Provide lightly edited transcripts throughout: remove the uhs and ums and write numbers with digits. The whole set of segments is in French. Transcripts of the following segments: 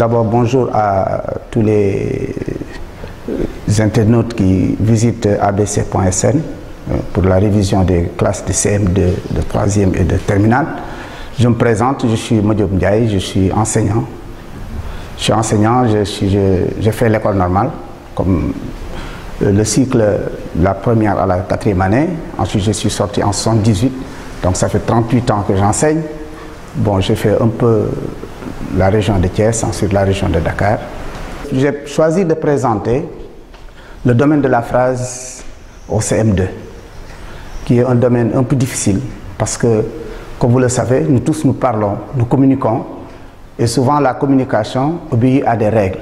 D'abord, bonjour à tous les internautes qui visitent abc.sn pour la révision des classes de CM2, de 3e et de terminale. Je me présente, je suis Modiop Ndiaye, je suis enseignant. Je suis enseignant, j'ai fait l'école normale, comme le cycle de la première à la 4e année. Ensuite, je suis sorti en 78, donc ça fait 38 ans que j'enseigne. Bon, j'ai fait un peu la région de Thiès, ensuite la région de Dakar. J'ai choisi de présenter le domaine de la phrase au CM2, qui est un domaine un peu difficile, parce que, comme vous le savez, nous tous nous parlons, nous communiquons, et souvent la communication obéit à des règles.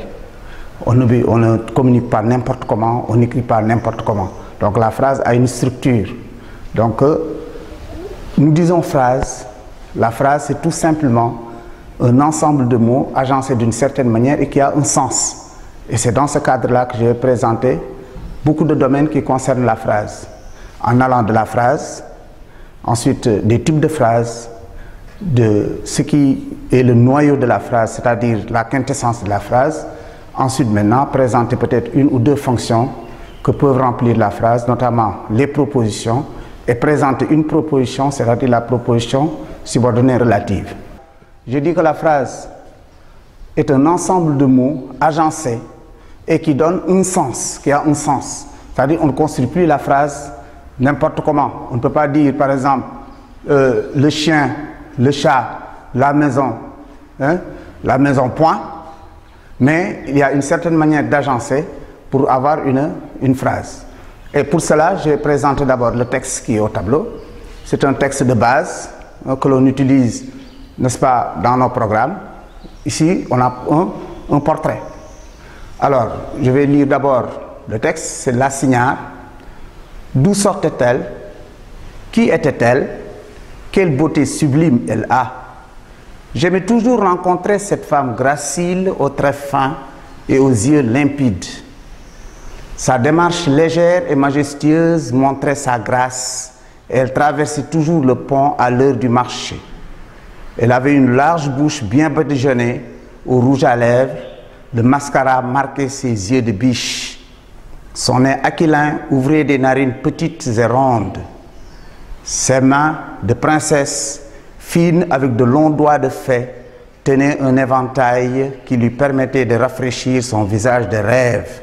On ne communique pas n'importe comment, on n'écrit pas n'importe comment. Donc la phrase a une structure. Donc nous disons phrase. La phrase, c'est tout simplement un ensemble de mots agencés d'une certaine manière et qui a un sens. Et c'est dans ce cadre-là que je vais présenter beaucoup de domaines qui concernent la phrase. En allant de la phrase, ensuite des types de phrases, de ce qui est le noyau de la phrase, c'est-à-dire la quintessence de la phrase. Ensuite, maintenant, présenter peut-être une ou deux fonctions que peuvent remplir la phrase, notamment les propositions, et présenter une proposition, c'est-à-dire la proposition subordonnée relative. Je dis que la phrase est un ensemble de mots agencés et qui donne un sens, qui a un sens. C'est-à-dire qu'on ne construit plus la phrase n'importe comment. On ne peut pas dire, par exemple, le chien, le chat, la maison point, mais il y a une certaine manière d'agencer pour avoir une phrase. Et pour cela, je vais présenter d'abord le texte qui est au tableau. C'est un texte de base que l'on utilise, n'est-ce pas, dans nos programmes. Ici, on a un portrait. Alors, je vais lire d'abord le texte, c'est l'assignat. D'où sortait-elle? Qui était-elle? Quelle beauté sublime elle a! J'aimais toujours rencontrer cette femme gracile, aux traits fins et aux yeux limpides. Sa démarche légère et majestueuse montrait sa grâce. Elle traversait toujours le pont à l'heure du marché. Elle avait une large bouche bien badigeonnée, au rouge à lèvres. Le mascara marquait ses yeux de biche. Son nez aquilin ouvrait des narines petites et rondes. Ses mains de princesse, fines avec de longs doigts de fée, tenaient un éventail qui lui permettait de rafraîchir son visage de rêve.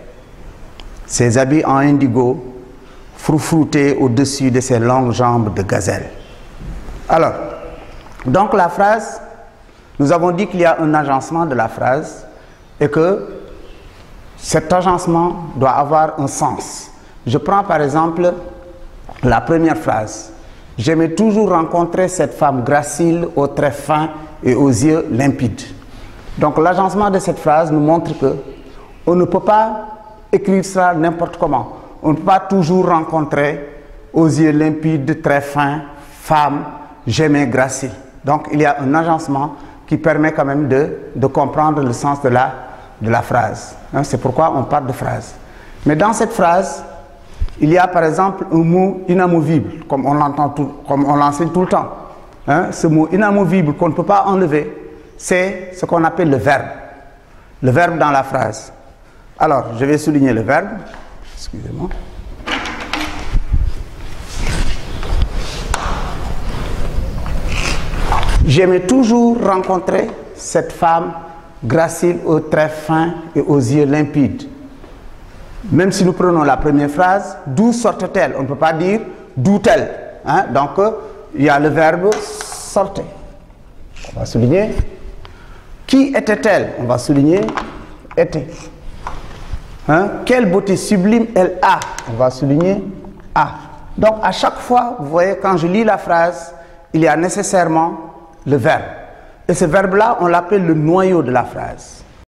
Ses habits en indigo froufroutaient au-dessus de ses longues jambes de gazelle. Alors, donc la phrase, nous avons dit qu'il y a un agencement de la phrase et que cet agencement doit avoir un sens. Je prends par exemple la première phrase. J'aimais toujours rencontrer cette femme gracile, aux traits fins et aux yeux limpides. Donc l'agencement de cette phrase nous montre que on ne peut pas écrire ça n'importe comment. On ne peut pas toujours rencontrer aux yeux limpides, très fins, femme, j'aimais, gracile. Donc il y a un agencement qui permet quand même de comprendre le sens de la phrase. Hein, c'est pourquoi on parle de phrase. Mais dans cette phrase, il y a par exemple un mot inamovible, comme on l'enseigne tout le temps. Hein, ce mot inamovible qu'on ne peut pas enlever, c'est ce qu'on appelle le verbe. Le verbe dans la phrase. Alors, je vais souligner le verbe. Excusez-moi. J'aimais toujours rencontrer cette femme gracile, aux traits fins et aux yeux limpides. Même si nous prenons la première phrase, d'où sortait-elle? On ne peut pas dire d'où-elle. Hein? Donc, il y a le verbe sortait. On va souligner. Qui était-elle? On va souligner était. Hein? Quelle beauté sublime elle a? On va souligner a. Donc, à chaque fois, vous voyez, quand je lis la phrase, il y a nécessairement le verbe. Et ce verbe-là, on l'appelle le noyau de la phrase.